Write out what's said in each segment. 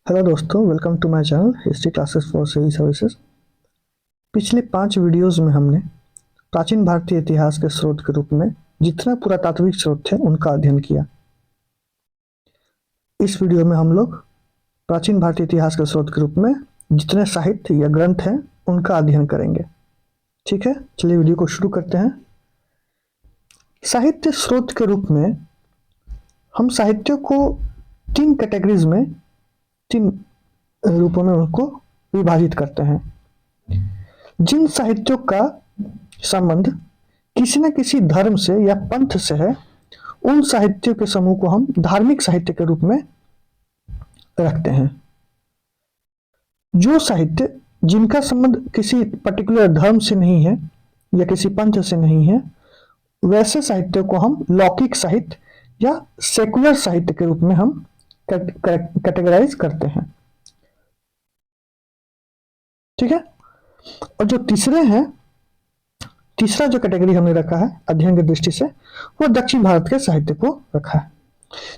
Hello दोस्तों, welcome to my channel history classes for civil services. पिछले 5 videos में हमने प्राचीन भारतीय इतिहास के स्रोत के रूप में जितने पुरातात्विक स्रोत थे उनका अध्ययन किया। इस वीडियो में हम लोग प्राचीन भारतीय इतिहास के स्रोत के रूप में जितने साहित्य या ग्रंथ हैं उनका अध्ययन करेंगे। ठीक है, चलिए वीडियो को शुरू करते हैं। साहित्य स्रोत के रूप में हम साहित्य को 3 कैटेगरीज में, 3 रूपों में उनको विभाजित करते हैं। जिन साहित्यों का संबंध किसी न किसी धर्म से या पंथ से है, उन साहित्यों के समूह को हम धार्मिक साहित्य के रूप में रखते हैं। जो साहित्य जिनका संबंध किसी पर्टिकुलर धर्म से नहीं है या किसी पंथ से नहीं है, वैसे साहित्य को हम लौकिक साहित्य या सेकुलर साहित्य के रूप में हम कैटेगराइज करते हैं। ठीक है। और जो तीसरा जो कैटेगरी हमने रखा है अध्ययन की दृष्टि से, वो दक्षिण भारत के साहित्य को रखा है।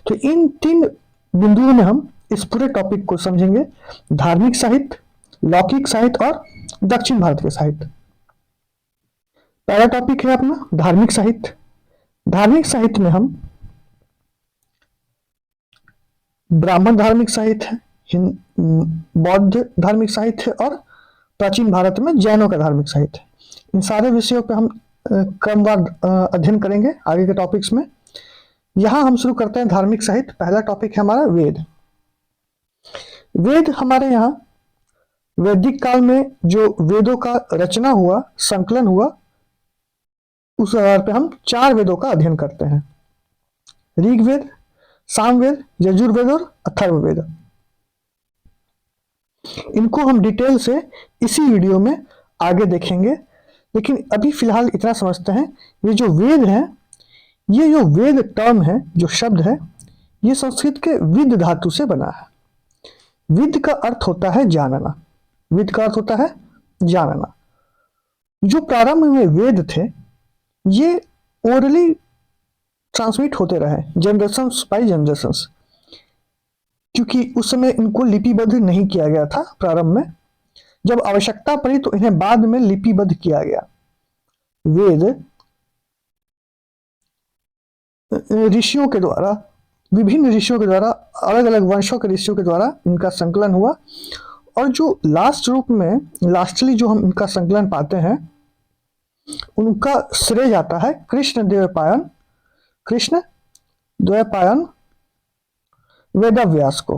तो इन 3 बिंदुओं में हम इस पूरे टॉपिक को समझेंगे: धार्मिक साहित्य, लौकिक साहित्य और दक्षिण भारत के साहित्य। पहला टॉपिक है अपना धार्मिक साहित्य। धार्मिक साहित्य में हम ब्राह्मण धार्मिक साहित्य है, बौद्ध धार्मिक साहित्य और प्राचीन भारत में जैनों का धार्मिक साहित्य, इन सारे विषयों पे हम क्रमवार अध्ययन करेंगे आगे के टॉपिक्स में। यहां हम शुरू करते हैं धार्मिक साहित्य। पहला टॉपिक है हमारा वेद। वेद हमारे यहाँ वैदिक काल में जो वेदों का रचना हुआ, संकलन हुआ, उस आधार पे हम 4 वेदों का अध्ययन करते हैं: ऋग्वेद, सामवेद, यजुर्वेद और अथर्ववेद। इनको हम डिटेल से इसी वीडियो में आगे देखेंगे, लेकिन अभी फिलहाल इतना समझते हैं, ये जो वेद है, ये जो वेद टर्म है, जो शब्द है, ये संस्कृत के विद धातु से बना है। विद का अर्थ होता है जानना। विद का अर्थ होता है जानना। जो प्रारंभ में वेद थे, ये ओरली ट्रांसमिट होते रहे, जनरेशन बाय जनरेशन, क्योंकि उस समय इनको लिपिबद्ध नहीं किया गया था। प्रारंभ में जब आवश्यकता पड़ी तो इन्हें बाद में लिपिबद्ध किया गया। वेद ऋषियों के द्वारा, विभिन्न ऋषियों के द्वारा, अलग अलग वंशों के ऋषियों के द्वारा इनका संकलन हुआ, और जो लास्ट रूप में लास्टली जो हम इनका संकलन पाते हैं, उनका श्रेय जाता है कृष्ण द्वैपायन वेदव्यास को।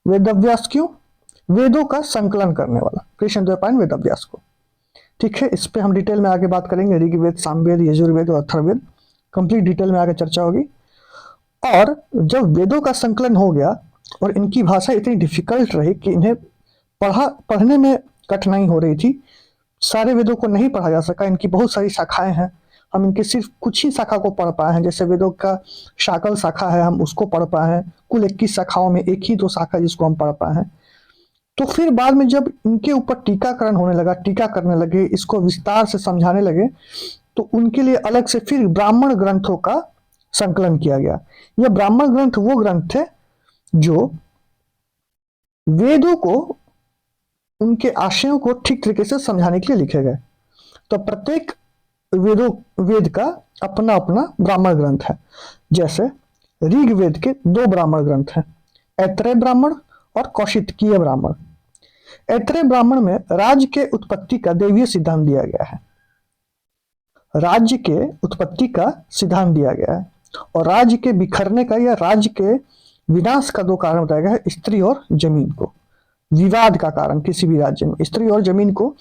वेदव्यास क्यों? वेदों का संकलन करने वाला कृष्ण द्वैपायन वेदव्यास को। ठीक है, इस पे हम डिटेल में आगे बात करेंगे। ऋग्वेद, सामवेद, यजुर्वेद और अथर्ववेद कंप्लीट डिटेल में आगे चर्चा होगी। और जब वेदों का संकलन हो गया और इनकी भाषा इतनी डिफिकल्ट रही कि इन्हें पढ़ने में कठिनाई हो रही थी, सारे वेदों को नहीं पढ़ा जा सका। इनकी बहुत सारी शाखाएं हैं, हम इनके सिर्फ कुछ ही शाखा को पढ़ पाए हैं। जैसे वेदों का शाकल शाखा है, हम उसको पढ़ पाए हैं। कुल 21 शाखाओं में 1 ही 2 शाखा जिसको हम पढ़ पाए हैं। तो फिर बाद में जब इनके ऊपर टीकाकरण होने लगा, टीका करने लगे, इसको विस्तार से समझाने लगे, तो उनके लिए अलग से फिर ब्राह्मण ग्रंथों का संकलन किया गया। यह ब्राह्मण ग्रंथ वो ग्रंथ थे जो वेदों को, उनके आशयों को ठीक तरीके से समझाने के लिए लिखे गए। तो प्रत्येक वेद का अपना अपना ब्राह्मण ग्रंथ है। जैसे ऋग्वेद के 2 ब्राह्मण ग्रंथ हैं, ऐतरेय ब्राह्मण और कौशितकीय ब्राह्मण। ऐतरेय ब्राह्मण में राज्य के उत्पत्ति का दैवीय सिद्धांत दिया गया है। राज्य के उत्पत्ति का सिद्धांत दिया गया है, और राज्य के बिखरने का या राज्य के विनाश का 2 कारण बताया गया है: स्त्री और जमीन को। विवाद का कारण किसी भी राज्य में स्त्री और जमीन को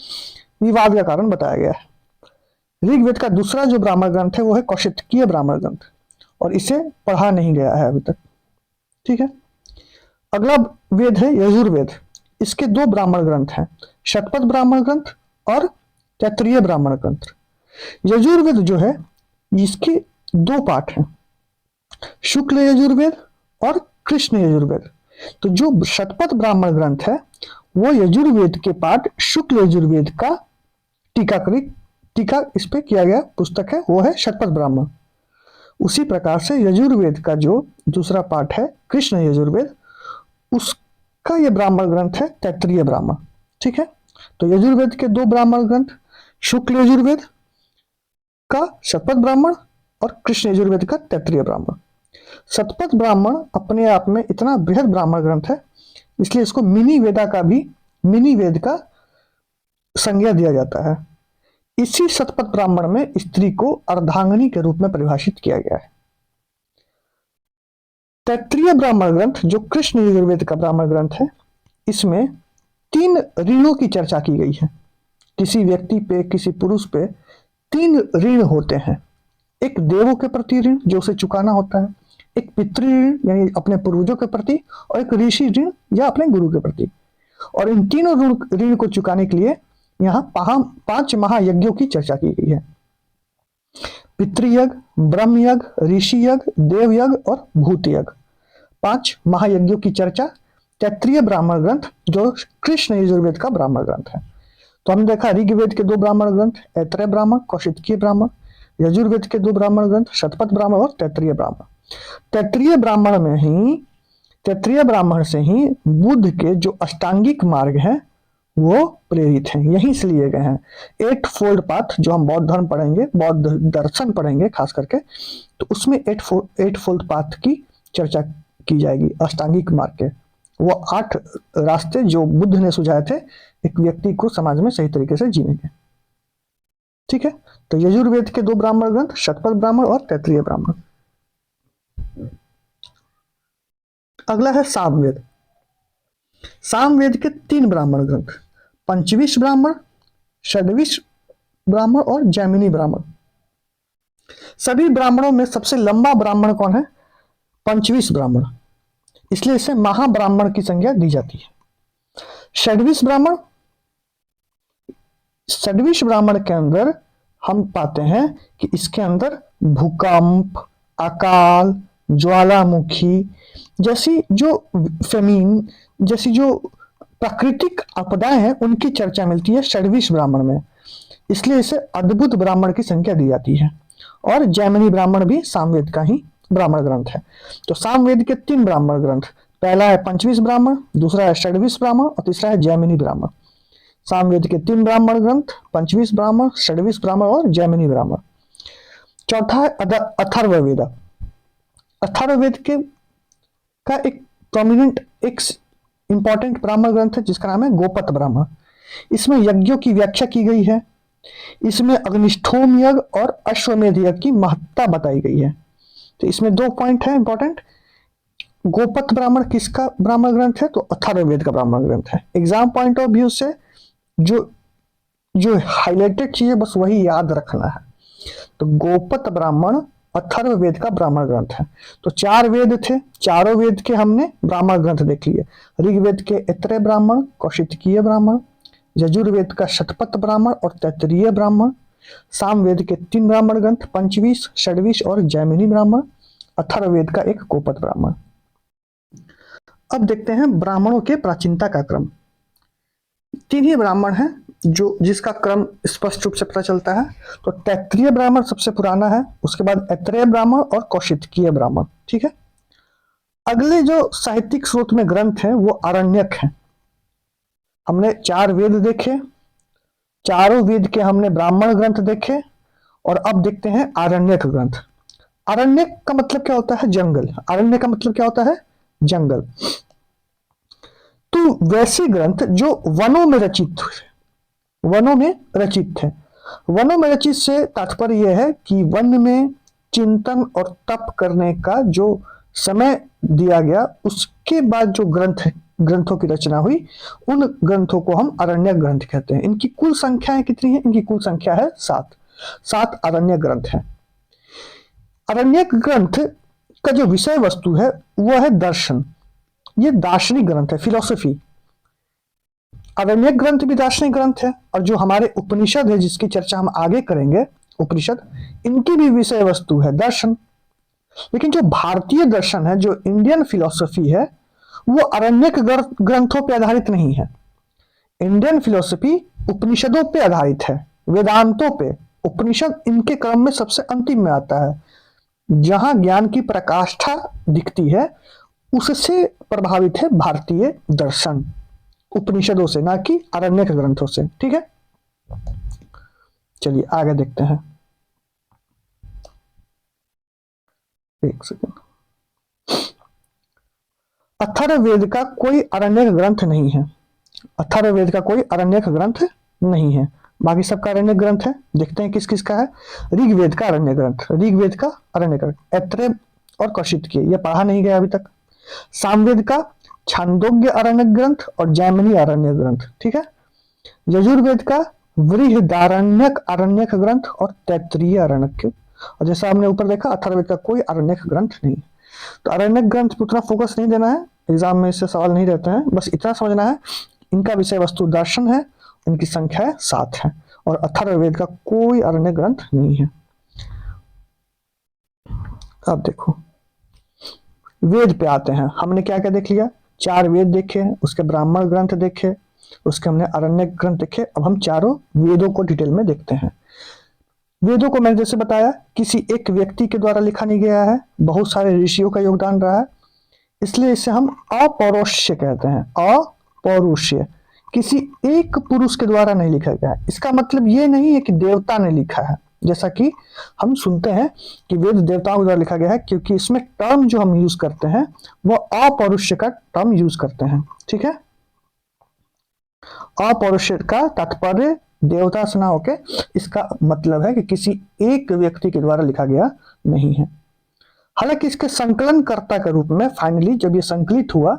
विवाद का कारण बताया गया है। ऋग्वेद का दूसरा जो ब्राह्मण ग्रंथ है वो है कौशितकीय ब्राह्मण ग्रंथ, और इसे पढ़ा नहीं गया है अभी तक। ठीक है। अगला वेद है यजुर्वेद। इसके 2 ब्राह्मण ग्रंथ हैं, शतपथ ब्राह्मण ग्रंथ और तैत्तिरीय ब्राह्मण ग्रंथ। यजुर्वेद जो है, इसके 2 पाठ हैं, शुक्ल यजुर्वेद और कृष्ण यजुर्वेद। तो जो शतपथ ब्राह्मण ग्रंथ है, वो यजुर्वेद के पाठ शुक्ल यजुर्वेद का टीका इस पे किया गया पुस्तक है, वो है शतपथ ब्राह्मण। उसी प्रकार से यजुर्वेद का जो दूसरा पाठ है कृष्ण यजुर्वेद, का ये ब्राह्मण ग्रंथ है तैत्तिरीय ब्राह्मण। ठीक है, तो यजुर्वेद के दो ब्राह्मण ग्रंथ, शुक्ल यजुर्वेद का शतपथ ब्राह्मण और कृष्ण यजुर्वेद का तैत्तिरीय ब्राह्मण। शतपथ ब्राह्मण अपने आप में इतना बृहद ब्राह्मण ग्रंथ है, इसलिए इसको मिनी वेद का संज्ञा दिया जाता है। इसी शतपथ ब्राह्मण में स्त्री को अर्धांगिनी के रूप में परिभाषित किया गया है। तैत्तिरीय ब्राह्मण ग्रंथ जो कृष्ण यजुर्वेद का ब्राह्मण ग्रंथ है, इसमें 3 ऋणों की चर्चा की गई है। किसी व्यक्ति पे, किसी पुरुष पे 3 ऋण होते हैं। एक देवों के प्रति ऋण जो उसे चुकाना होता है, एक पितृ ऋण यानी अपने पूर्वजों के प्रति, और एक ऋषि ऋण या अपने गुरु के प्रति। और इन तीनों ऋण को चुकाने के लिए यहाँ 5 महायज्ञों की चर्चा की गई है। पितृयज्ञ, ब्रह्मयज्ञ, ऋषि यज्ञ, देवयज्ञ और भूतयज्ञ, 5 महायज्ञों की चर्चा तैत्तिरीय ब्राह्मण ग्रंथ जो कृष्ण यजुर्वेद का ब्राह्मण ग्रंथ है। तो हमने देखा ऋग्वेद के 2 ब्राह्मण ग्रंथ, ऐतरेय ब्राह्मण, कौशितकीय ब्राह्मण। यजुर्वेद के 2 ब्राह्मण ग्रंथ, शतपथ ब्राह्मण और तैत्तिरीय ब्राह्मण। तैत्तिरीय ब्राह्मण से ही बुद्ध के जो अष्टांगिक मार्ग हैं वो प्रेरित हैं, यहीं से लिए गए हैं। 8 फोल्ड पाथ जो हम बौद्ध धर्म पढ़ेंगे, बौद्ध दर्शन पढ़ेंगे खास करके, तो उसमें 8 फोल्ड पाथ की चर्चा की जाएगी अष्टांगिक मार्ग के। वो 8 रास्ते जो बुद्ध ने सुझाए थे एक व्यक्ति को समाज में सही तरीके से जीने के। ठीक है, तो यजुर्वेद के 2 ब्राह्मण ग्रंथ, शतपथ ब्राह्मण और तैत्तिरीय ब्राह्मण। अगला है सामवेद। सामवेद के 3 ब्राह्मण ग्रंथ, पंचविश ब्राह्मण, षड्विश ब्राह्मण और जैमिनी ब्राह्मण। सभी ब्राह्मणों में सबसे लंबा ब्राह्मण कौन है? पंचविश ब्राह्मण, इसलिए इसे महाब्राह्मण की संज्ञा दी जाती है। षड्विश ब्राह्मण के अंदर हम पाते हैं कि इसके अंदर भूकंप, अकाल, ज्वालामुखी जैसी जो प्राकृतिक आपदाएं हैं उनकी चर्चा मिलती है षड्विश ब्राह्मण में, इसलिए इसे अद्भुत ब्राह्मण की संज्ञा दी जाती है। और जैमिनी ब्राह्मण भी सामवेद का ही ब्राह्मण ग्रंथ है। तो सामवेद के 3 ब्राह्मण ग्रंथ, पहला है पंचविश ब्राह्मण, दूसरा है षड्विश ब्राह्मण और तीसरा है जैमिनी ब्राह्मण। सामवेद के 3 ब्राह्मण ग्रंथ, पंचविश ब्राह्मण, षड्विश ब्राह्मण और जैमिनी ब्राह्मण। चौथा है अथर्ववेद। अथर्ववेद के का एक प्रोमिनेंट, एक इंपॉर्टेंट ब्राह्मण ग्रंथ है जिसका नाम है गोपत ब्राह्मण। इसमें यज्ञों की व्याख्या की गई है। इसमें अग्निष्ठोम यज्ञ और अश्वमेध यज्ञ की महत्ता बताई गई है। तो इसमें 2 पॉइंट है इंपॉर्टेंट। गोपत ब्राह्मण किसका ब्राह्मण ग्रंथ है? तो अथर्ववेद का ब्राह्मण ग्रंथ है। एग्जाम पॉइंट ऑफ व्यू से जो हाईलाइटेड चीज है बस वही याद रखना है। तो गोपत ब्राह्मण अथर्ववेद का ब्राह्मण ग्रंथ है। तो 4 वेद थे, चारों वेद के हमने ब्राह्मण ग्रंथ देख लिए। ऋग्वेद के ऐतरेय ब्राह्मण, कौशितकीय ब्राह्मण, यजुर्वेद का शतपथ ब्राह्मण और तैत्तिरीय ब्राह्मण, सामवेद के 3 ब्राह्मण ग्रंथ, पंचविश, षड्विश और जैमिनी ब्राह्मण, अथर्ववेद का एक गोपत ब्राह्मण। अब देखते हैं ब्राह्मणों के प्राचीनता का क्रम। 3 ही ब्राह्मण हैं जिसका क्रम स्पष्ट रूप से पता चलता है। तो तैत्तिरीय ब्राह्मण सबसे पुराना है, उसके बाद ऐतरेय ब्राह्मण और कौशितकीय ब्राह्मण। ठीक है, अगले जो साहित्यिक स्रोत में ग्रंथ हैं वो आरण्यक हैं। हमने 4 वेद देखे, चारों वेद के हमने ब्राह्मण ग्रंथ देखे और अब देखते हैं आरण्यक ग्रंथ। आरण्यक का मतलब क्या होता है? जंगल। अरण्य का मतलब क्या होता है? जंगल। तो वैसे ग्रंथ जो वनों में रचित थे। वनों में रचित से तात्पर्य यह है कि वन में चिंतन और तप करने का जो समय दिया गया उसके बाद जो ग्रंथों की रचना हुई, उन ग्रंथों को हम अरण्यक ग्रंथ कहते हैं। इनकी कुल संख्याएं कितनी है? इनकी कुल संख्या है 7 अरण्यक ग्रंथ है। अरण्यक ग्रंथ का जो विषय वस्तु है वह है दर्शन। ये दार्शनिक ग्रंथ है, फिलॉसफी। अरण्यक ग्रंथ भी दार्शनिक ग्रंथ है। और जो हमारे उपनिषद है जिसकी चर्चा हम आगे करेंगे, उपनिषद, इनकी भी विषय वस्तु है दर्शन। लेकिन जो भारतीय दर्शन है, जो इंडियन फिलॉसफी है, वो अरण्यक ग्रंथों पर आधारित नहीं है। इंडियन फिलॉसफी उपनिषदों पे आधारित है, वेदांतों पे। उपनिषद इनके क्रम में सबसे अंतिम में आता है। जहां ज्ञान की प्रकाष्ठा दिखती है उससे प्रभावित है भारतीय दर्शन, उपनिषदों से, ना कि आरण्यक ग्रंथों से। ठीक है, चलिए आगे देखते हैं। एक सेकंड। अथर्ववेद का कोई आरण्यक ग्रंथ नहीं है। अथर्ववेद का कोई आरण्यक ग्रंथ नहीं है, बाकी सबका आरण्यक ग्रंथ है। देखते हैं किस किस का है। ऋग्वेद का आरण्यक ग्रंथ, ऋग्वेद का आरण्यक ग्रंथ ऐत्रेय और कौशितकीय, ये पढ़ा नहीं गया अभी तक। सामवेद का छांदोग्य आरण्यक ग्रंथ और जैमिनी आरण्यक ग्रंथ। ठीक है, यजुर्वेद का बृहदारण्यक आरण्यक ग्रंथ और तैत्तिरीय आरण्यक। और जैसा हमने ऊपर देखा, अथर्ववेद का कोई आरण्यक ग्रंथ नहीं। तो आरण्यक ग्रंथ पर उतना फोकस नहीं देना है, एग्जाम में इससे सवाल नहीं रहते हैं। बस इतना समझना है, इनका विषय वस्तु दर्शन है, इनकी संख्या है 7 है, और अथर्ववेद का कोई आरण्यक ग्रंथ नहीं है। अब देखो वेद पे आते हैं। हमने क्या क्या देख लिया, 4 वेद देखे, उसके ब्राह्मण ग्रंथ देखे, उसके हमने आरण्यक ग्रंथ देखे। अब हम चारों वेदों को डिटेल में देखते हैं। वेदों को मैंने जैसे बताया किसी एक व्यक्ति के द्वारा लिखा नहीं गया है, बहुत सारे ऋषियों का योगदान रहा है, इसलिए इसे हम अपौरुष्य कहते हैं। अपौरुष्य, किसी एक पुरुष के द्वारा नहीं लिखा गया है। इसका मतलब ये नहीं है कि देवता ने लिखा है, जैसा कि हम सुनते हैं कि वेद देवताओं के द्वारा लिखा गया है, क्योंकि इसमें टर्म जो हम यूज करते हैं वो अपौरुष्य का टर्म यूज करते हैं। ठीक है, अपौरुषेय का तात्पर्य देवता से ना होके इसका मतलब है कि किसी एक व्यक्ति के द्वारा लिखा गया नहीं है। हालांकि इसके संकलनकर्ता के रूप में फाइनली जब ये संकलित हुआ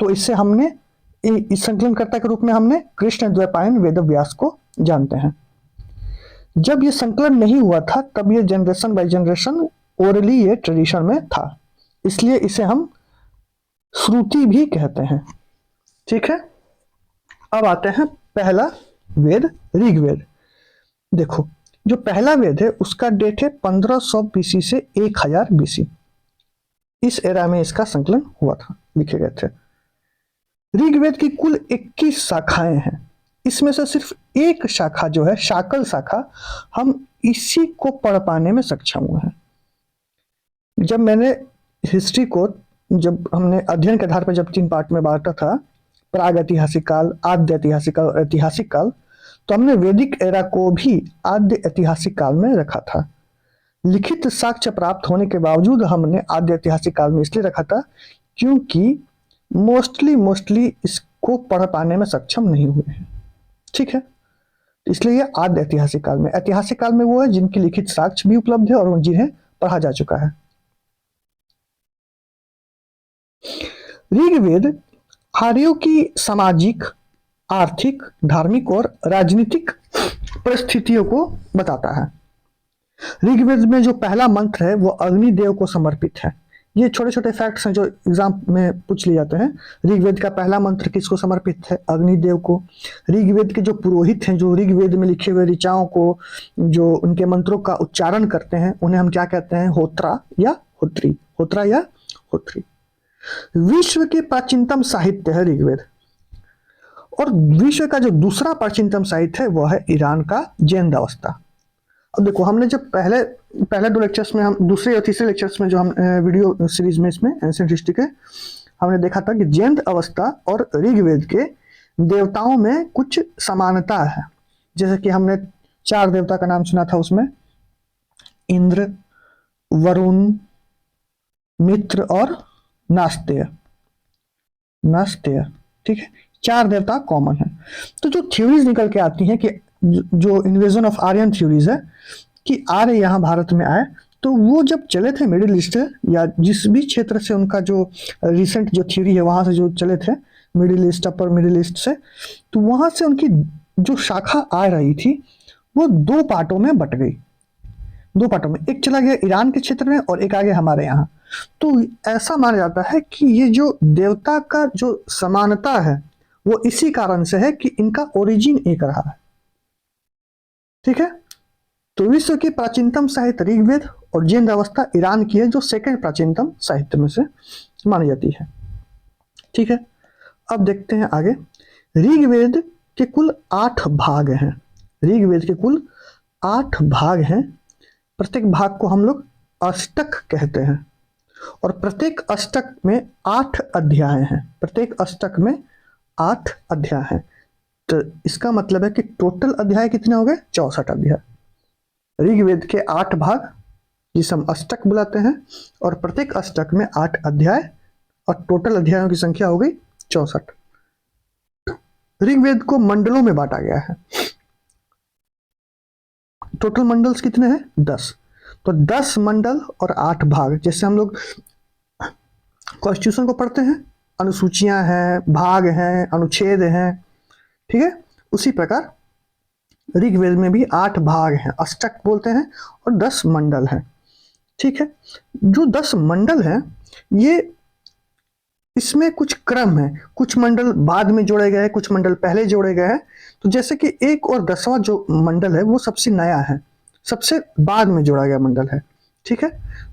तो इससे हमने इस संकलनकर्ता के रूप में हमने कृष्ण द्वैपायन वेद व्यास को जानते हैं। जब ये संकलन नहीं हुआ था तब ये जनरेशन बाय जनरेशन ओरली ये ट्रेडिशन में था, इसलिए इसे हम श्रुति भी कहते हैं। ठीक है, अब आते हैं पहला वेद ऋग्वेद। देखो जो पहला वेद है उसका डेट है 1500 बीसी से 1000 बीसी। इस एरा में इसका संकलन हुआ था, लिखे गए थे। ऋग्वेद की कुल 21 शाखाएं हैं, इसमें से सिर्फ एक शाखा जो है शाकल शाखा, हम इसी को पढ़ पाने में सक्षम हुए हैं। जब मैंने हिस्ट्री को, जब हमने अध्ययन के आधार पर जब 3 पार्ट में बांटा था, प्राग ऐतिहासिक काल, आद्य ऐतिहासिक काल और ऐतिहासिक काल, तो हमने वैदिक एरा को भी आद्य ऐतिहासिक काल में रखा था। लिखित साक्ष्य प्राप्त होने के बावजूद हमने आद्य ऐतिहासिक काल में इसलिए रखा था क्योंकि मोस्टली इसको पढ़ पाने में सक्षम नहीं हुए हैं। ठीक है, इसलिए ये आद्य ऐतिहासिक काल में। ऐतिहासिक काल में वो है जिनकी लिखित साक्ष्य भी उपलब्ध है और जिन्हें पढ़ा जा चुका है। ऋग्वेद आर्यों की सामाजिक, आर्थिक, धार्मिक और राजनीतिक परिस्थितियों को बताता है। ऋग्वेद में जो पहला मंत्र है वो अग्निदेव को समर्पित है। ये छोटे छोटे फैक्ट्स हैं जो एग्जाम में पूछ लिए जाते हैं। ऋग्वेद का पहला मंत्र किसको समर्पित है? अग्निदेव को। ऋग्वेद के जो पुरोहित हैं, जो ऋग्वेद में लिखे हुए ऋचाओं को, जो उनके मंत्रों का उच्चारण करते हैं, उन्हें हम क्या कहते हैं? होत्रा या होत्री। होत्रा या होत्री। विश्व के प्राचीनतम साहित्य है ऋग्वेद, और विश्व का जो दूसरा प्राचीनतम साहित्य है वह है ईरान का जैन अवस्था। अब देखो हमने जब पहले 2 लेक्चर्स में, हम दूसरे और तीसरे लेक्चर्स में जो हम वीडियो सीरीज में इसमें एंशिएंट हिस्ट्री के, हमने देखा था कि जैन अवस्था और ऋग्वेद के देवताओं में कुछ समानता है। जैसे कि हमने 4 देवता का नाम सुना था, उसमें इंद्र, वरुण, मित्र और नास्तेय। ठीक है, 4 देवता कॉमन है। तो जो थ्योरीज निकल के आती हैं कि जो इन्वेजन ऑफ आर्यन थ्योरीज है कि आर्य यहाँ भारत में आए, तो वो जब चले थे मिडिल ईस्ट या जिस भी क्षेत्र से उनका जो रिसेंट जो थ्योरी है वहाँ से जो चले थे, middle east, upper middle east से, तो वहाँ से उनकी जो शाखा आ रही थी वो 2 पार्टों में बट गई। 2 पार्टों में, एक चला गया ईरान के क्षेत्र में और एक आ गया हमारे यहाँ। तो ऐसा माना जाता है कि ये जो देवता का जो समानता है वो इसी कारण से है कि इनका ओरिजिन एक रहा है। ठीक है, तो विश्व की प्राचीनतम साहित्य ऋग्वेद और जैन अवस्था ईरान की है, जो सेकंड प्राचीनतम साहित्य में से मानी जाती है। ठीक है, अब देखते हैं आगे। ऋग्वेद के कुल 8 भाग हैं। ऋग्वेद के कुल 8 भाग हैं। प्रत्येक भाग को हम लोग अष्टक कहते हैं, और प्रत्येक अष्टक में 8 अध्याय हैं। प्रत्येक अष्टक में 8 अध्याय हैं। तो इसका मतलब है कि टोटल अध्याय कितने हो गए? 64 अध्याय। ऋग्वेद के 8 भाग जिसे हम अष्टक बुलाते हैं, और प्रत्येक अष्टक में 8 अध्याय, और टोटल अध्यायों की संख्या हो गई 64। ऋग्वेद को मंडलों में बांटा गया है। टोटल मंडल्स कितने हैं? 10। तो 10 मंडल और 8 भाग। जैसे हम लोग कॉन्स्टिट्यूशन को पढ़ते हैं, अनुसूचियां हैं, भाग हैं, अनुच्छेद हैं, ठीक है, उसी प्रकार ऋग्वेद में भी 8 भाग हैं, अष्टक बोलते हैं, और 10 मंडल हैं। ठीक है, जो 10 मंडल हैं, ये इसमें कुछ क्रम है, कुछ मंडल बाद में जोड़े गए हैं, कुछ मंडल पहले जोड़े गए हैं। तो जैसे कि 1 और 10वां जो मंडल है वो सबसे नया है, सबसे बाद में जोड़ा गया मंडल है। ठीक है,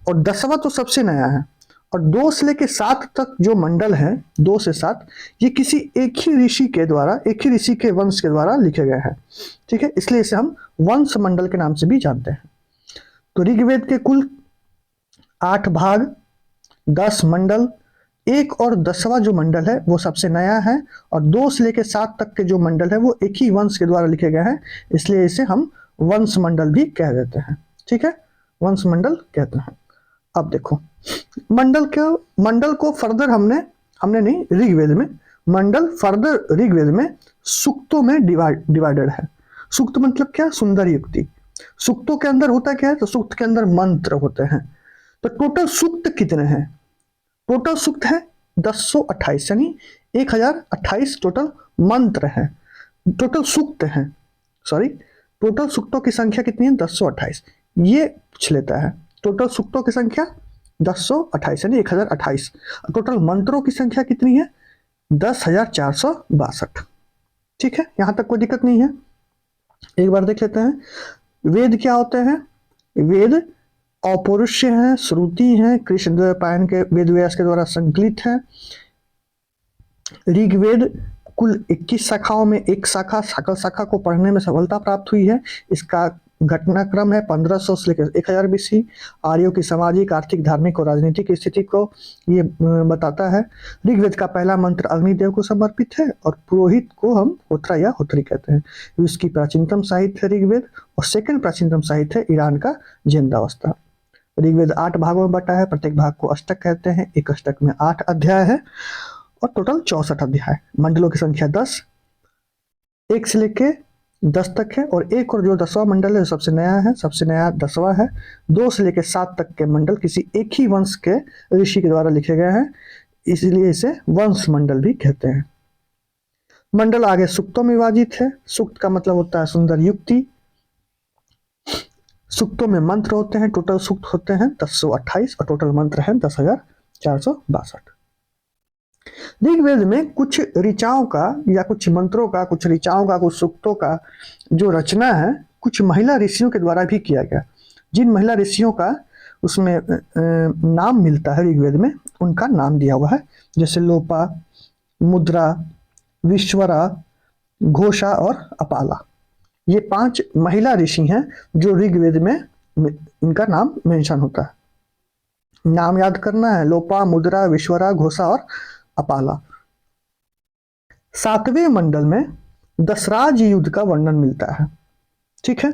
और 10वां तो सबसे नया है। और 2 से लेके 7 तक जो मंडल है, 2 से 7, ये किसी एक ही ऋषि के द्वारा, एक ही ऋषि के वंश के द्वारा लिखे गए हैं। ठीक है, इसलिए इसे हम वंश मंडल के नाम से भी जानते हैं। तो ऋग्वेद के कुल 8 भाग, 10 मंडल, 1 और 10वां जो मंडल है वो सबसे नया है, और 2 से लेकर 7 तक के जो मंडल है वो एक ही वंश के द्वारा लिखे गए हैं, इसलिए इसे हम वंश मंडल भी कह देते हैं। ठीक है, वंश मंडल कहते हैं। अब देखो, मंडल को फर्दर हमने नहीं, ऋग्वेद में मंडल फर्दर ऋग्वेद में सूक्तों में डिवाइडेड है। सूक्त मतलब क्या? सुंदर युक्ति। सूक्तों के अंदर होता क्या है? तो सूक्त के अंदर मंत्र होते हैं। तो टोटल सूक्त कितने हैं? टोटल सूक्त है 1028, यानी 1028 टोटल मंत्र हैं। टोटल सूक्त हैं, सॉरी, टोटल सूक्तों की संख्या कितनी है? 1028। ये पूछ लेता है, टोटल सूक्तों की संख्या 1028 यानी 1028। टोटल मंत्रों की संख्या कितनी है? 10,462। ठीक है, यहां तक कोई दिक्कत नहीं है। एक बार देख लेते हैं वेद क्या होते हैं। वेद अपौरुष्य हैं, श्रुति हैं, कृष्णद्वैपायन के वेद व्यास के द्वारा संकलित है। ऋग्वेद कुल 21 शाखाओं में एक शाखा, सकल शाखा को पढ़ने में सफलता प्राप्त हुई है। इसका घटनाक्रम है 1500 से लेकर 1000 BC। आर्यों की सामाजिक, आर्थिक, धार्मिक और राजनीतिक स्थिति को ये बताता है। ऋग्वेद का पहला मंत्र अग्निदेव को समर्पित है, और पुरोहित को हम होत्रा या होत्री कहते हैं। इसकी प्राचीनतम साहित्य है ऋग्वेद, और सेकंड प्राचीनतम साहित्य है ईरान का जिंदावस्था। ऋग्वेद 8 भागों में बटा है, प्रत्येक भाग को अष्टक कहते हैं। एक अष्टक में 8 अध्याय है, और टोटल 64 अध्याय। मंडलों की संख्या 10, 1 से लेके 10 तक है, और 1 और जो 10वां मंडल है सबसे नया है, सबसे नया 10वां है। 2 से लेकर 7 तक के मंडल किसी एक ही वंश के ऋषि के द्वारा लिखे गए हैं, इसलिए इसे वंश मंडल भी कहते हैं। मंडल आगे सूक्तों में विभाजित है। सूक्त का मतलब होता है सुंदर युक्ति। सूक्तों में मंत्र होते हैं, टोटल सूक्त होते हैं 1028, और टोटल मंत्र हैं 10,462। ऋग्वेद में कुछ ऋचाओं का या कुछ मंत्रों का, कुछ ऋचाओं का, कुछ सूक्तों का जो रचना है कुछ महिला ऋषियों के द्वारा भी किया गया। जिन महिला ऋषियों का उसमें नाम मिलता है ऋग्वेद में, उनका नाम दिया हुआ है, जैसे लोपा, मुद्रा, विश्वरा, घोषा और अपाला। ये 5 महिला ऋषि हैं जो ऋग्वेद में इनका नाम मेंशन होता है। नाम याद करना है, लोपा, मुद्रा, विश्वरा, घोषा और अपाला। 7वें मंडल में दशराज युद्ध का वर्णन मिलता है। ठीक है,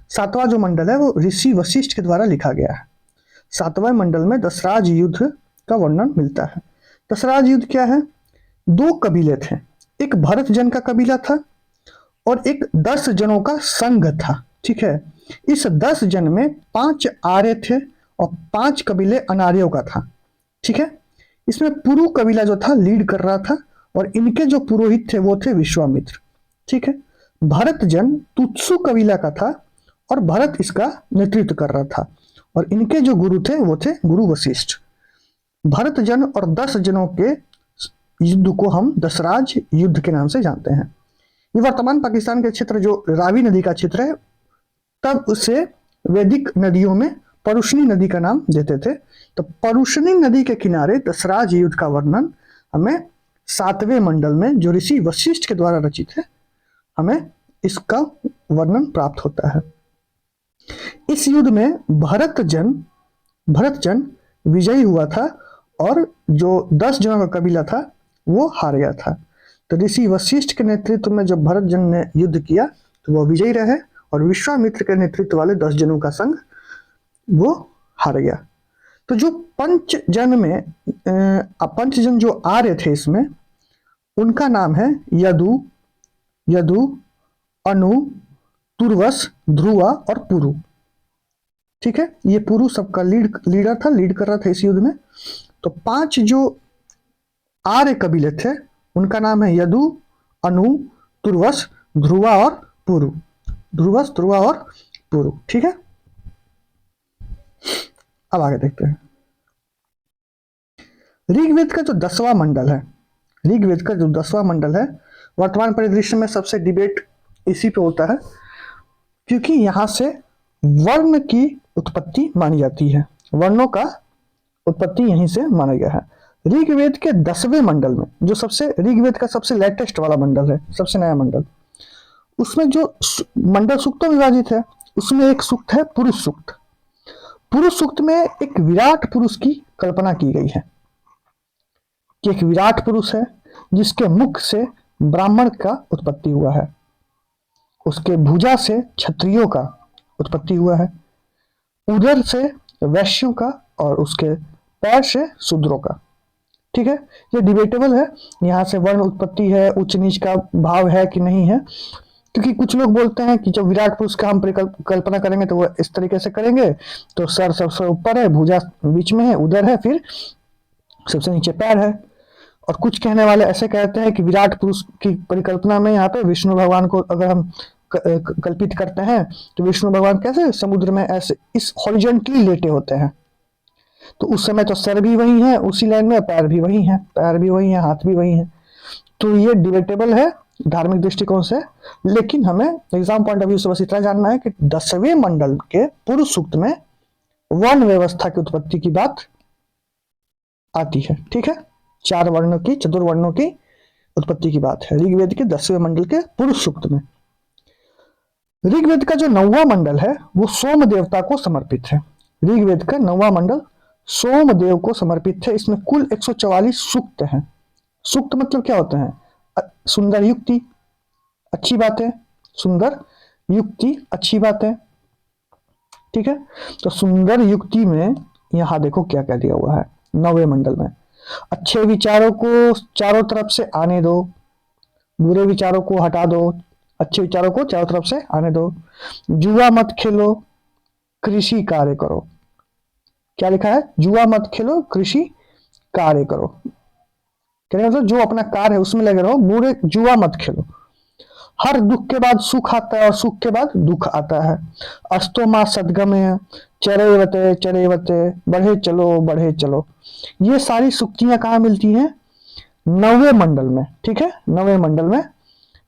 7वां जो मंडल है वो ऋषि वशिष्ठ के द्वारा लिखा गया है। 7वें मंडल में दशराज युद्ध का वर्णन मिलता है। दशराज युद्ध क्या है? 2 कबीले थे, एक भरत जन का कबीला था और एक 10 जनों का संघ था। ठीक है, इस 10 जन में 5 आर्य थे और 5 कबीले अनार्यों का था। ठीक है, इसमें पुरु कबीला जो था लीड कर रहा था, और इनके जो पुरोहित थे वो थे विश्वामित्र। ठीक है, भरत जन तुत्सु कबीला का था, और भरत इसका नेतृत्व कर रहा था, और इनके जो गुरु थे वो थे गुरु वशिष्ठ। भरत जन और 10 जनों के युद्ध को हम दशराज युद्ध के नाम से जानते हैं। ये वर्तमान पाकिस्तान के क्षेत्र जो रावी नदी का क्षेत्र है, तब उसे वैदिक नदियों में परुष्णी नदी का नाम देते थे। तो परुष्णी नदी के किनारे दशराज युद्ध का वर्णन हमें 7वें मंडल में जो ऋषि वशिष्ठ के द्वारा रचित है, हमें इसका वर्णन प्राप्त होता है। इस युद्ध में भरत जन विजयी हुआ था और जो 10 जनों का कबीला था वो हार गया था। तो ऋषि वशिष्ठ के नेतृत्व में जब भरत जन ने युद्ध किया तो वो विजयी रहे और विश्वामित्र के नेतृत्व वाले 10 जनों का संघ वो हार गया। तो जो पंचजन जो आ रहे थे इसमें, उनका नाम है यदु, अनु, तुर्वस, ध्रुवा और पुरु। ठीक है, ये पुरु सबका लीडर था, लीड कर रहा था इस युद्ध में। तो 5 जो आर्य कबीले थे उनका नाम है यदु, अनु, तुर्वस, ध्रुवा और पुरु। ध्रुवस, ध्रुवा और पुरु। ठीक है, अब आगे देखते हैं। ऋग्वेद का जो 10वां मंडल है, ऋग्वेद का जो 10वां मंडल है, वर्तमान परिदृश्य में सबसे डिबेट इसी पे होता है, क्योंकि यहां से वर्ण की उत्पत्ति मानी जाती है। वर्णों का उत्पत्ति यहीं से माना गया है। ऋग्वेद के 10वें मंडल में, जो ऋग्वेद का सबसे लेटेस्ट वाला मंडल है, सबसे नया मंडल, उसमें जो मंडल सूक्तों विभाजित है, उसमें एक सूक्त है पुरुष सूक्त। पुरुष सूक्त में एक विराट पुरुष की कल्पना की गई है कि एक विराट पुरुष है जिसके मुख से ब्राह्मण का उत्पत्ति हुआ है, उसके भुजा से क्षत्रियों का उत्पत्ति हुआ है, उदर से वैश्यों का और उसके पैर से शूद्रों का। ठीक है, ये डिबेटेबल है, यहाँ से वर्ण उत्पत्ति है, उच्च नीच का भाव है कि नहीं है, क्योंकि कुछ लोग बोलते हैं कि जब विराट पुरुष का हम कल्पना करेंगे तो वो इस तरीके से करेंगे, तो सर सबसे ऊपर है, भुजा बीच में है, उदर है, फिर सबसे नीचे पैर है। और कुछ कहने वाले ऐसे कहते हैं कि विराट पुरुष की परिकल्पना में यहाँ पे विष्णु भगवान को अगर हम कल्पित करते हैं तो विष्णु भगवान कैसे समुद्र में ऐसे इस हॉरिजॉन्टली लेटे होते हैं, तो उस समय तो सर भी वही है उसी लाइन में, पैर भी वही है, पैर भी वही है, हाथ भी वही है। तो ये डिबेटेबल है धार्मिक दृष्टिकोण से, लेकिन हमें एग्जाम पॉइंट ऑफ व्यू से बस इतना जानना है कि 10वें मंडल के पुरुष सूक्त में वर्ण व्यवस्था की उत्पत्ति की बात आती है। ठीक है, 4 वर्णों की, चतुर्वर्णों की उत्पत्ति की बात है ऋग्वेद के 10वें मंडल के पुरुष सूक्त में। ऋग्वेद का जो 9वां मंडल है वो सोम देवता को समर्पित है। ऋग्वेद का 9वां मंडल सोमदेव को समर्पित है। इसमें कुल 144 सूक्त हैं। सूक्त मतलब क्या होते हैं? सुंदर युक्ति, अच्छी बातें, सुंदर युक्ति, अच्छी बातें। ठीक है, तो सुंदर युक्ति में यहां देखो क्या कह दिया हुआ है 9वें मंडल में, अच्छे विचारों को चारों तरफ से आने दो, बुरे विचारों को हटा दो, अच्छे विचारों को चारों तरफ से आने दो, जुआ मत खेलो, कृषि कार्य करो। क्या लिखा है? जुआ मत खेलो, कृषि कार्य करो। कहने मतलब जो अपना कार्य है उसमें लगे रहो, बुरे जुआ मत खेलो। हर दुख के बाद सुख आता है और सुख के बाद दुख आता है। अस्तो मा सदगमय, चरेवते चरेवते, बढ़े चलो बढ़े चलो। ये सारी सुक्तियां कहाँ मिलती हैं? 9वें मंडल में। ठीक है, 9वें मंडल में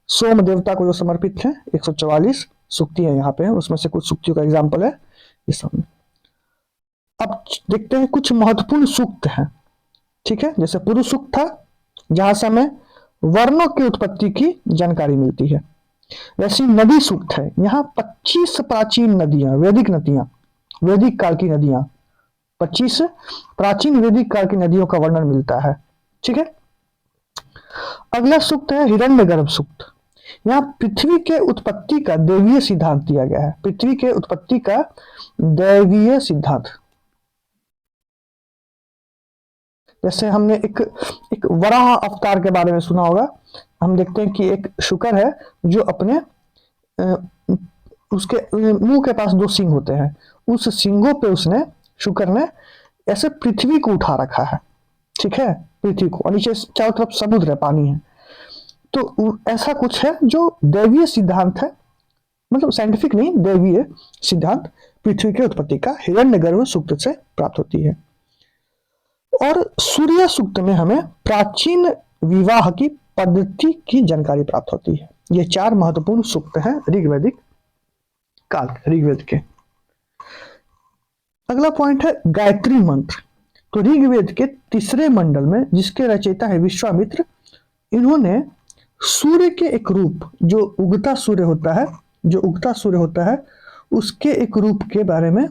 सोम देवता को जो समर्पित है 144 सुक्तियां यहाँ पे है, उसमें से कुछ सुक्तियों का एग्जाम्पल है इस सामने। अब देखते हैं कुछ महत्वपूर्ण सूक्त हैं। ठीक है, जैसे पुरुष सूक्त था जहां से हमें वर्णों की उत्पत्ति की जानकारी मिलती है, वैसी नदी सूक्त है। यहाँ 25 प्राचीन नदियां, वैदिक नदियां, वैदिक काल की नदियां, 25 प्राचीन वैदिक काल की नदियों का वर्णन मिलता है। ठीक है, अगला सूक्त है हिरण्यगर्भ सूक्त। यहाँ पृथ्वी के उत्पत्ति का दैवीय सिद्धांत दिया गया है। पृथ्वी के उत्पत्ति का दैवीय सिद्धांत, जैसे हमने एक वराह अवतार के बारे में सुना होगा। हम देखते हैं कि एक शुकर है जो अपने उसके मुंह के पास 2 सींग होते हैं, उस सींगों पे उसने, शुकर ने ऐसे पृथ्वी को उठा रखा है। ठीक है, पृथ्वी को, और नीचे चारों तरफ समुद्र है, पानी है। तो ऐसा कुछ है जो दैवीय सिद्धांत है, मतलब साइंटिफिक नहीं, दैवीय सिद्धांत पृथ्वी की उत्पत्ति का हिरण्यगर्भ सूक्त से प्राप्त होती है। और सूर्य सूक्त में हमें प्राचीन विवाह की पद्धति की जानकारी प्राप्त होती है। ये 4 महत्वपूर्ण सूक्त हैं ऋग्वैदिक काल, ऋग्वेद के। अगला पॉइंट है गायत्री मंत्र। तो ऋग्वेद के 3रे मंडल में, जिसके रचयिता है विश्वामित्र, इन्होंने सूर्य के एक रूप, जो उगता सूर्य होता है, जो उगता सूर्य होता है, उसके एक रूप के बारे में,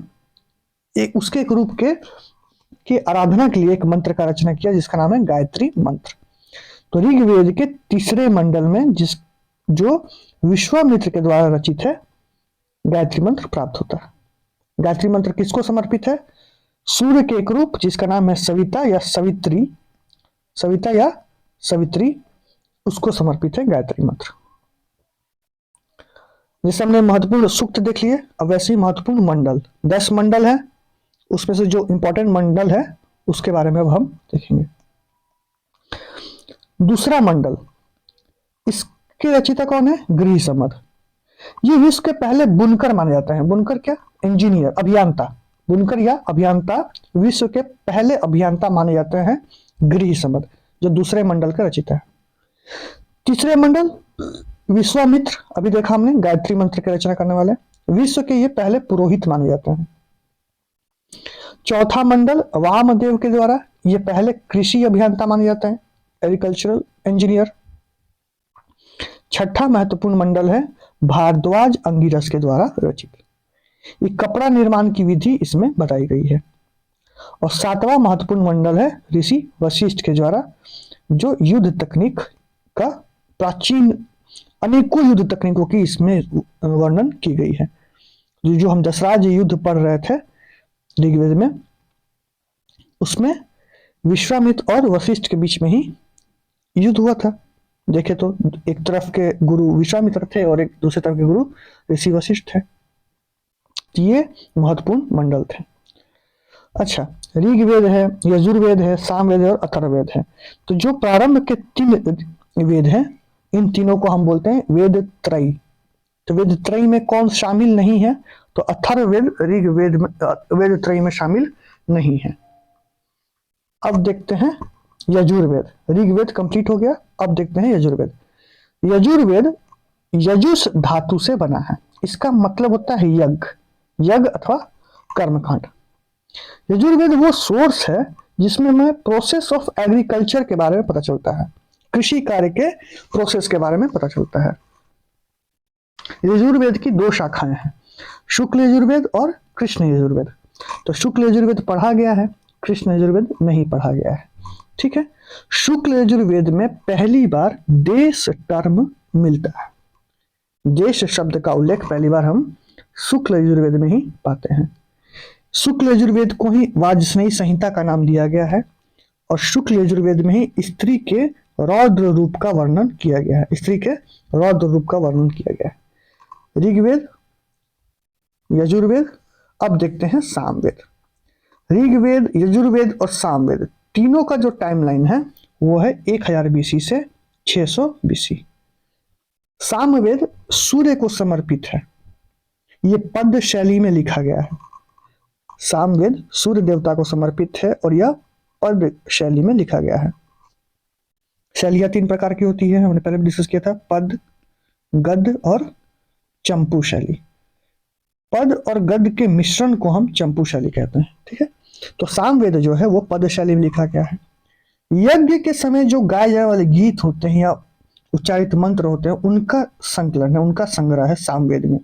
उसके एक रूप के की आराधना के लिए एक मंत्र का रचना किया जिसका नाम है गायत्री मंत्र। तो ऋग्वेद के तीसरे मंडल में जो विश्वामित्र के द्वारा रचित है गायत्री मंत्र प्राप्त होता है। गायत्री मंत्र किसको समर्पित है? सूर्य के एक रूप जिसका नाम है सविता या सवित्री, उसको समर्पित है गायत्री मंत्र। जैसे हमने महत्वपूर्ण सूक्त देख लिए, अब वैसे ही महत्वपूर्ण मंडल 10 मंडल है, उसमें से जो इंपॉर्टेंट मंडल है उसके बारे में अब हम देखेंगे। दूसरा मंडल, इसके रचयिता कौन है? गृहसमद। ये विश्व के पहले बुनकर माने जाते हैं। बुनकर क्या? इंजीनियर, अभियंता। बुनकर या अभियंता विश्व के पहले अभियंता माने जाते हैं गृहसमद, जो दूसरे मंडल का रचयिता है। तीसरे मंडल विश्वामित्र, अभी देखा हमने, गायत्री मंत्र की रचना करने वाले, विश्व के ये पहले पुरोहित माने जाते हैं। चौथा मंडल वामदेव के द्वारा, ये पहले कृषि अभियंता माने जाते हैं, एग्रीकल्चरल इंजीनियर। छठा महत्वपूर्ण मंडल है भारद्वाज अंगिरस के द्वारा रचित, ये कपड़ा निर्माण की विधि इसमें बताई गई है। और सातवां महत्वपूर्ण मंडल है ऋषि वशिष्ठ के द्वारा, जो युद्ध तकनीक का प्राचीन अनेकों युद्ध तकनीकों की इसमें वर्णन की गई है। जो हम दशराज युद्ध पढ़ रहे थे ऋग्वेद में, उसमें विश्वामित्र और वशिष्ठ के बीच में ही युद्ध हुआ था। देखे तो एक तरफ के गुरु विश्वामित्र थे और एक दूसरे तरफ के गुरु ऋषि वशिष्ठ थे। ये महत्वपूर्ण मंडल थे। अच्छा, ऋग्वेद है, यजुर्वेद है, सामवेद है और अथर्ववेद है। तो जो प्रारंभ के 3 वेद हैं, इन तीनों को हम बोलते हैं वेद त्रयी। तो वेद त्रयी में कौन शामिल नहीं है? तो अथर्ववेद ऋग्वेद में वेद त्रयी में शामिल नहीं है। अब देखते हैं यजुर्वेद। ऋग्वेद कंप्लीट हो गया, अब देखते हैं यजुर्वेद। यजुर्वेद यजुस धातु से बना है, इसका मतलब होता है यज्ञ अथवा कर्मकांड। यजुर्वेद वो सोर्स है जिसमें हमें प्रोसेस ऑफ एग्रीकल्चर के बारे में पता चलता है, कृषि कार्य के प्रोसेस के बारे में पता चलता है। यजुर्वेद की 2 शाखाएं हैं, शुक्ल यजुर्वेद और कृष्ण यजुर्वेद। तो शुक्ल यजुर्वेद पढ़ा गया है, कृष्ण यजुर्वेद नहीं पढ़ा गया है। ठीक है, शुक्ल यजुर्वेद में पहली बार देश टर्म मिलता है। देश शब्द का उल्लेख पहली बार हम शुक्ल यजुर्वेद में ही पाते हैं। शुक्ल यजुर्वेद को ही वाजस्नेयी संहिता का नाम दिया गया है और शुक्ल यजुर्वेद में ही स्त्री के रौद्र रूप का वर्णन किया गया है। स्त्री के रौद्र रूप का वर्णन किया गया है। ऋग्वेद, यजुर्वेद, अब देखते हैं सामवेद। ऋग्वेद, यजुर्वेद और सामवेद तीनों का जो टाइमलाइन है वो है 1000 BC से 600 BC। सामवेद सूर्य को समर्पित है, ये पद शैली में लिखा गया है। सामवेद सूर्य देवता को समर्पित है और यह पद शैली में लिखा गया है। शैलियां 3 प्रकार की होती है, हमने पहले भी डिस्कस किया था, पद, गद्य और चंपू शैली। पद और गद्य के मिश्रण को हम चंपू शैली कहते हैं। ठीक है, तो सामवेद जो है वो पद शैली में लिखा गया है। यज्ञ के समय जो गाए जाने वाले गीत होते हैं या उच्चारित मंत्र होते हैं, उनका संकलन है, उनका संग्रह है सामवेद में।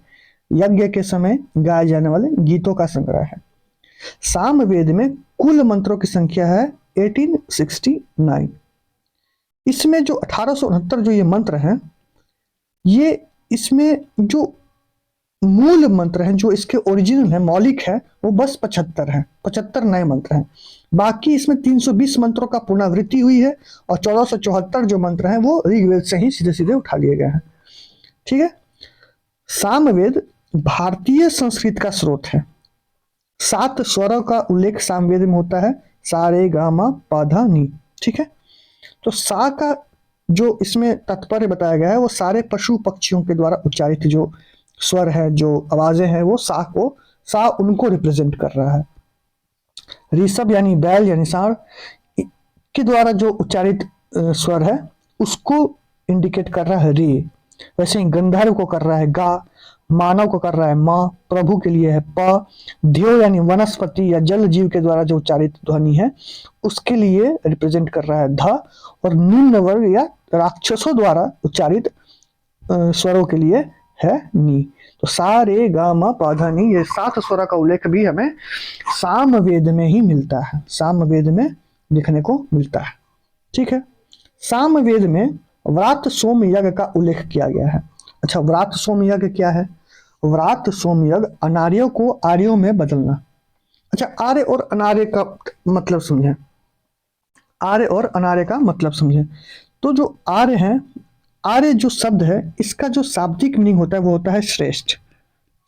यज्ञ के समय गाए जाने वाले गीतों का संग्रह है। सामवेद में कुल मंत्रों की संख्या है 1869। इसमें जो 1869 जो ये मंत्र हैं, ये इसमें जो मूल मंत्र हैं, जो इसके ओरिजिनल है, मौलिक है, वो बस 75 है। 75 नए मंत्र हैं। बाकी इसमें 320 मंत्रों का पुनरावृत्ति हुई है और 1474 जो मंत्र हैं वो ऋग्वेद से ही सीधे सीधे उठा लिए गए हैं। ठीक है, सामवेद भारतीय संस्कृत का स्रोत है। 7 स्वरों का उल्लेख सामवेद में होता है, सा रे गा मा पा धा नी। ठीक है, तो सा का जो इसमें तात्पर्य बताया गया है वो सारे पशु पक्षियों के द्वारा उच्चारित जो स्वर है, जो आवाजें हैं, वो सा उनको रिप्रेजेंट कर रहा है। ऋषभ यानी बैल यानी सांड के द्वारा जो उच्चारित स्वर है उसको इंडिकेट कर रहा है रे। वैसे ही गंधर्व को कर रहा है गा, मानव को कर रहा है मा, प्रभु के लिए है प, ध्यो यानी वनस्पति या जल जीव के द्वारा जो उच्चारित ध्वनि है उसके लिए रिप्रेजेंट कर रहा है ध, और निम्न वर्ग या राक्षसों द्वारा उच्चारित स्वरों के लिए है नी। तो सा रे गा मा पा धा नी, ये 7 स्वरों का उल्लेख भी हमें सामवेद में ही मिलता है, सामवेद में देखने को मिलता है। ठीक है, सामवेद में व्रात सोम यज्ञ का उल्लेख किया गया है। अच्छा, व्रात सोम यज्ञ क्या है? व्रात सोम यज्ञ अनार्यों को आर्यों में बदलना। अच्छा, आर्य और अनार्य का मतलब समझें, आर्य और अनार्य का मतलब समझें। तो जो आर्य है, आर्य जो शब्द है, इसका जो शाब्दिक मीनिंग होता है वो होता है श्रेष्ठ,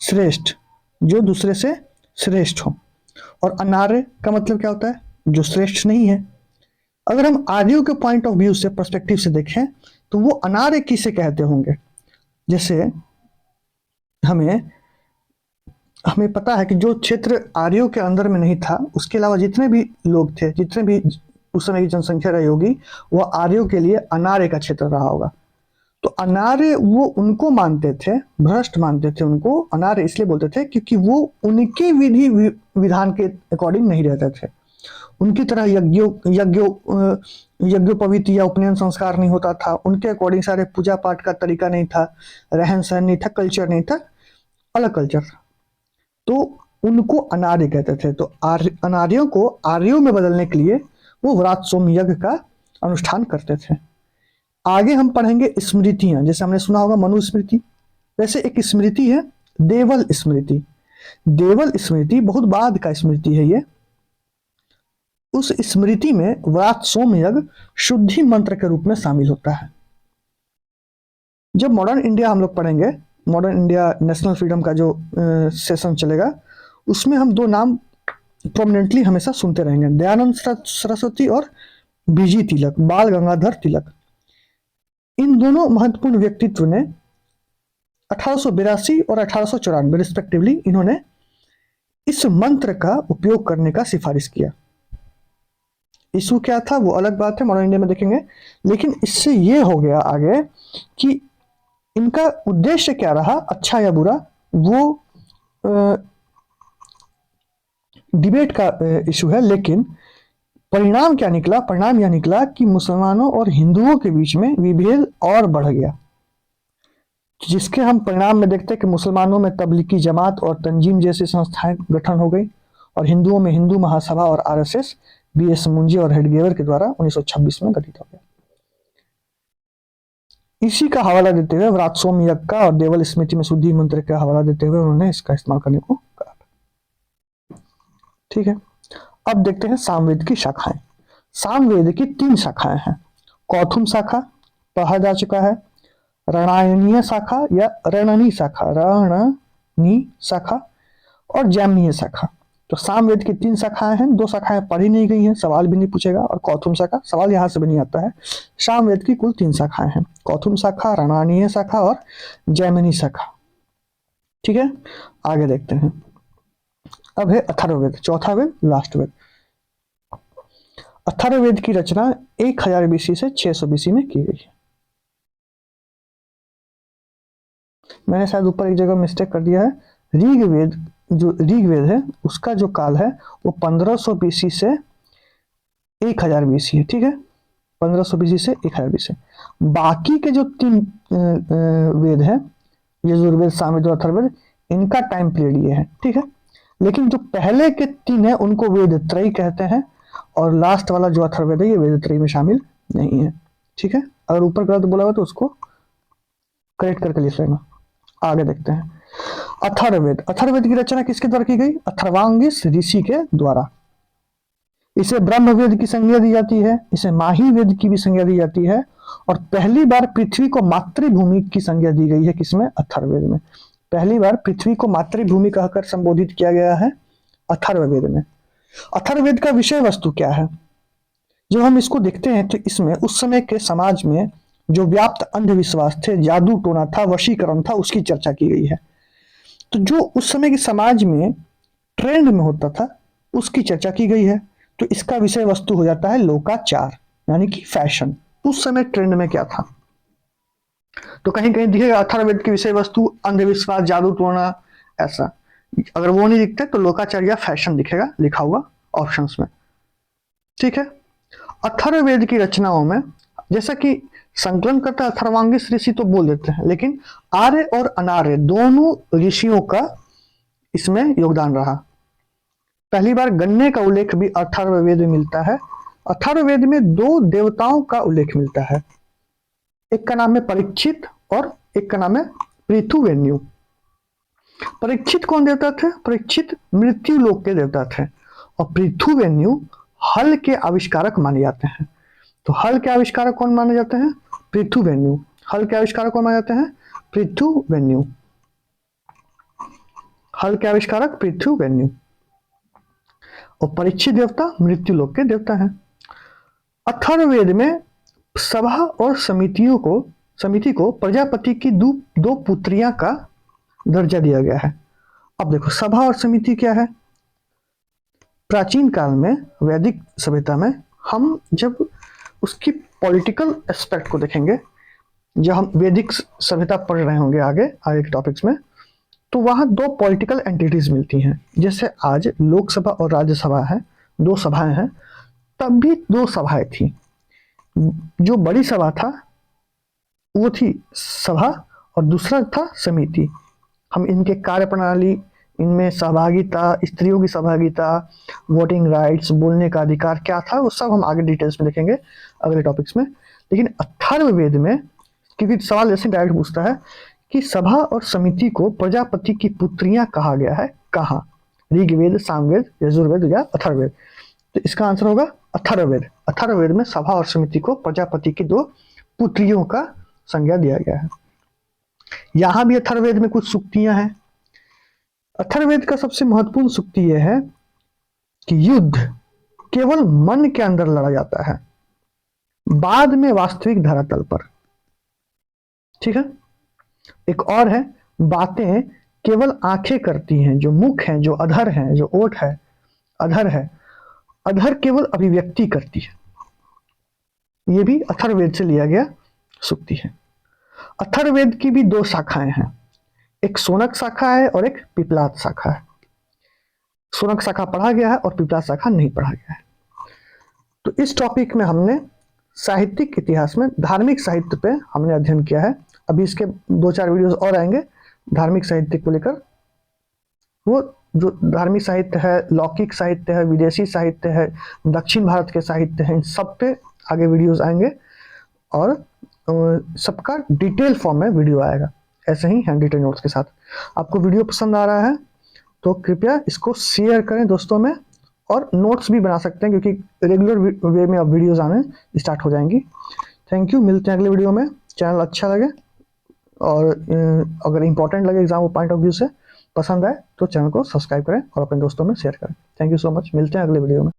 श्रेष्ठ, जो दूसरे से श्रेष्ठ हो। और अनार्य का मतलब क्या होता है? जो श्रेष्ठ नहीं है। अगर हम आर्यों के पॉइंट ऑफ व्यू से, पर्सपेक्टिव से देखें, तो वो अनार्य किसे कहते होंगे? जैसे हमें हमें पता है कि जो क्षेत्र आर्यों के अंदर में नहीं था, उसके अलावा जितने भी लोग थे, जितने भी उस समय की जनसंख्या रही होगी, वह आर्यों के लिए अनार्य का क्षेत्र रहा होगा। तो अनार्य वो उनको मानते थे, भ्रष्ट मानते थे उनको, अनार्य इसलिए बोलते थे क्योंकि वो उनके विधि विधान के अकॉर्डिंग नहीं रहते थे। उनकी तरह यज्ञोपवीत या उपनयन संस्कार नहीं होता था, उनके अकॉर्डिंग सारे पूजा पाठ का तरीका नहीं था, रहन सहन नहीं था, कल्चर नहीं था, अलग कल्चर था। तो उनको अनार्य कहते थे। तो अनार्यों को आर्यों में बदलने के लिए वो व्रात सोम यज्ञ का अनुष्ठान करते थे। आगे हम पढ़ेंगे स्मृतियां, जैसे हमने सुना होगा मनुस्मृति, वैसे एक स्मृति है देवल स्मृति। देवल स्मृति बहुत बाद का स्मृति है ये। उस स्मृति में व्रात सोम यज्ञ शुद्धि मंत्र के रूप में शामिल होता है। जब मॉडर्न इंडिया हम लोग पढ़ेंगे, मॉडर्न इंडिया नेशनल फ्रीडम का जो सेशन चलेगा, उसमें हम 2 नाम प्रोमिनेंटली हमेशा सुनते रहेंगे, दयानंद सरस्वती और बीजी तिलक, बाल गंगाधर तिलक। इन दोनों महत्वपूर्ण व्यक्तित्व ने 1882 और 1894 रिस्पेक्टिवली इन्होंने इस मंत्र का उपयोग करने का सिफारिश किया। इशू क्या था वो अलग बात है, मॉडर्न इंडिया में देखेंगे। लेकिन इससे ये हो गया आगे कि इनका उद्देश्य क्या रहा, अच्छा या बुरा, वो डिबेट का इशू है। लेकिन परिणाम क्या निकला? परिणाम यह निकला कि मुसलमानों और हिंदुओं के बीच में विभेद और बढ़ गया, जिसके हम परिणाम में देखते हैं कि मुसलमानों में तबलीगी जमात और तंजीम जैसी संस्थाएं गठन हो गई, और हिंदुओं में हिंदू महासभा और आरएसएस बीएस मुंजी और हेडगेवर के द्वारा 1926 में गठित हो गया। इसी का हवाला देते हुए व्रात सोम यज्ञ का और देवल स्मृति में शुद्धि मंत्र का हवाला देते हुए उन्होंने इसका इस्तेमाल करने को कहा। ठीक है, अब देखते हैं सामवेद की शाखाएं। सामवेद की 3 शाखाएं हैं। कौथुम शाखा पढ़ा जा चुका है, रणायनीय शाखा या रणनी शाखा, रणनी शाखा, और जैमिनीय शाखा। तो सामवेद की 3 शाखाएं हैं, 2 शाखाएं पढ़ी नहीं गई हैं, सवाल भी नहीं पूछेगा, और कौथुम शाखा सवाल यहां से भी नहीं आता है। सामवेद की कुल 3 शाखाएं हैं, कौथुम शाखा, रणानीय शाखा और जैमिनी शाखा। ठीक है, आगे देखते हैं। अब है अथर्ववेद, चौथा वेद, लास्ट वेद। अथर्ववेद की रचना 1000 बीसी से 600 बीसी में की गई है। मैंने शायद ऊपर एक जगह मिस्टेक कर दिया है। ऋग्वेद, जो ऋग्वेद है उसका जो काल है वो 1500 बीसी से 1000 बीसी है। ठीक है, 1500 बीसी से 1000 बीसी। बाकी के जो 3 वेद हैं, यजुर्वेद, सामवेद और अथर्ववेद, इनका टाइम पीरियड ये है। ठीक है, लेकिन जो पहले के 3 हैं उनको वेद त्रयी कहते हैं, और लास्ट वाला जो अथर्ववेद है ये वेद त्रयी में शामिल नहीं है। ठीक है, अगर ऊपर गलत बोला हुआ तो उसको करेक्ट करके लिख लेना। आगे देखते हैं अथर्ववेद। अथर्ववेद की रचना किसके द्वारा की गई? अथर्वांगिस ऋषि के द्वारा। इसे ब्रह्मवेद की संज्ञा दी जाती है, इसे माही वेद की भी संज्ञा दी जाती है, और पहली बार पृथ्वी को मातृभूमि की संज्ञा दी गई है। किसमें? अथर्ववेद में। पहली बार पृथ्वी को मातृभूमि कहकर संबोधित किया गया है अथर्ववेद में। अथर्ववेद का विषय वस्तु क्या है? जब हम इसको देखते हैं तो इसमें उस समय के समाज में जो व्याप्त अंधविश्वास थे, जादू टोना था, वशीकरण था, उसकी चर्चा की गई है। तो जो उस समय के समाज में ट्रेंड में होता था उसकी चर्चा की गई है। तो इसका विषय वस्तु हो जाता है लोकाचार, यानी कि फैशन। उस समय ट्रेंड में क्या था? तो कहीं कहीं दिखेगा अथर्ववेद की विषय वस्तु अंधविश्वास, जादू टोना, ऐसा। अगर वो नहीं दिखते तो लोकाचार या फैशन दिखेगा लिखा हुआ ऑप्शंस में। ठीक है, अथर्ववेद की रचनाओं में जैसा कि संकलन करता है अथर्वांगिस ऋषि तो बोल देते हैं, लेकिन आर्य और अनार्य दोनों ऋषियों का इसमें योगदान रहा। पहली बार गन्ने का उल्लेख भी अथर्ववेद में मिलता है। अथर्ववेद में 2 देवताओं का उल्लेख मिलता है, एक का नाम है परीक्षित और एक का नाम है पृथुवेन्यु। परीक्षित कौन देवता थे? परीक्षित मृत्यु लोक के देवता थे, और पृथुवेन्यु हल के आविष्कारक माने जाते हैं। तो हल के आविष्कारक कौन माने जाते हैं? पृथुवेन्यु। हल के आविष्कारक कौन माने जाते हैं? पृथुवेन्यु। हल के आविष्कारक पृथुवेन्यु। और परीक्षित देवता मृत्यु लोक के देवता हैं। अथर्ववेद में सभा और समिति को प्रजापति की दो पुत्रियां का दर्जा दिया गया है। अब देखो सभा और समिति क्या है। प्राचीन काल में वैदिक सभ्यता में हम जब उसकी पॉलिटिकल एस्पेक्ट को देखेंगे, जब हम वैदिक सभ्यता पढ़ रहे होंगे आगे के टॉपिक्स में, तो वहाँ 2 पॉलिटिकल एंटिटीज मिलती हैं। जैसे आज लोकसभा और राज्यसभा है, 2 सभाएं हैं, तब भी 2 सभाएं थी। जो बड़ी सभा था वो थी सभा और दूसरा था समिति। हम इनके कार्य प्रणाली, इनमें सहभागिता, स्त्रियों की सहभागिता, वोटिंग राइट्स, बोलने का अधिकार क्या था, वो सब हम आगे डिटेल्स में देखेंगे अगले टॉपिक्स में। लेकिन अथर्ववेद में, क्योंकि सवाल ऐसे डायरेक्ट पूछता है कि सभा और समिति को प्रजापति की पुत्रियां कहा गया है कहाँ? ऋग्वेद, सामवेद, यजुर्वेद या अथर्ववेद? तो इसका आंसर होगा अथर्ववेद। अथर्ववेद में सभा और समिति को प्रजापति की 2 पुत्रियों का संज्ञा दिया गया है। यहां भी अथर्ववेद में कुछ सूक्तियां हैं। अथर्ववेद का सबसे महत्वपूर्ण सूक्ति यह है कि युद्ध केवल मन के अंदर लड़ा जाता है, बाद में वास्तविक धरातल पर। ठीक है। एक और है, बातें केवल आंखें करती हैं, जो मुख है, जो अधर है, जो ओठ है, अधर है, अधर केवल अभिव्यक्ति करती है। यह भी अथर्ववेद से लिया गया सूक्ति है। अथर्ववेद की भी 2 शाखाएं हैं, एक सोनक शाखा है और एक पिपलाद शाखा है। सोनक शाखा पढ़ा गया है और पिपलाद शाखा नहीं पढ़ा गया है। तो इस टॉपिक में हमने साहित्यिक इतिहास में धार्मिक साहित्य पे हमने अध्ययन किया है। अभी इसके 2-4 वीडियोस और आएंगे धार्मिक साहित्य को लेकर। वो जो धार्मिक साहित्य है, लौकिक साहित्य है, विदेशी साहित्य है, दक्षिण भारत के साहित्य हैं, इन सब पे आगे वीडियोस आएंगे और सबका डिटेल फॉर्म में वीडियो आएगा, ऐसे ही हैंड रिटन नोट्स के साथ। आपको वीडियो पसंद आ रहा है तो कृपया इसको शेयर करें दोस्तों में, और नोट्स भी बना सकते हैं क्योंकि रेगुलर वे में अब वीडियोस आने स्टार्ट हो जाएंगी। थैंक यू, मिलते हैं अगले वीडियो में। चैनल अच्छा लगे और अगर इंपॉर्टेंट लगे एग्जाम पॉइंट ऑफ व्यू से, पसंद आए तो चैनल को सब्सक्राइब करें और अपने दोस्तों में शेयर करें। थैंक यू सो मच, मिलते हैं अगले वीडियो में।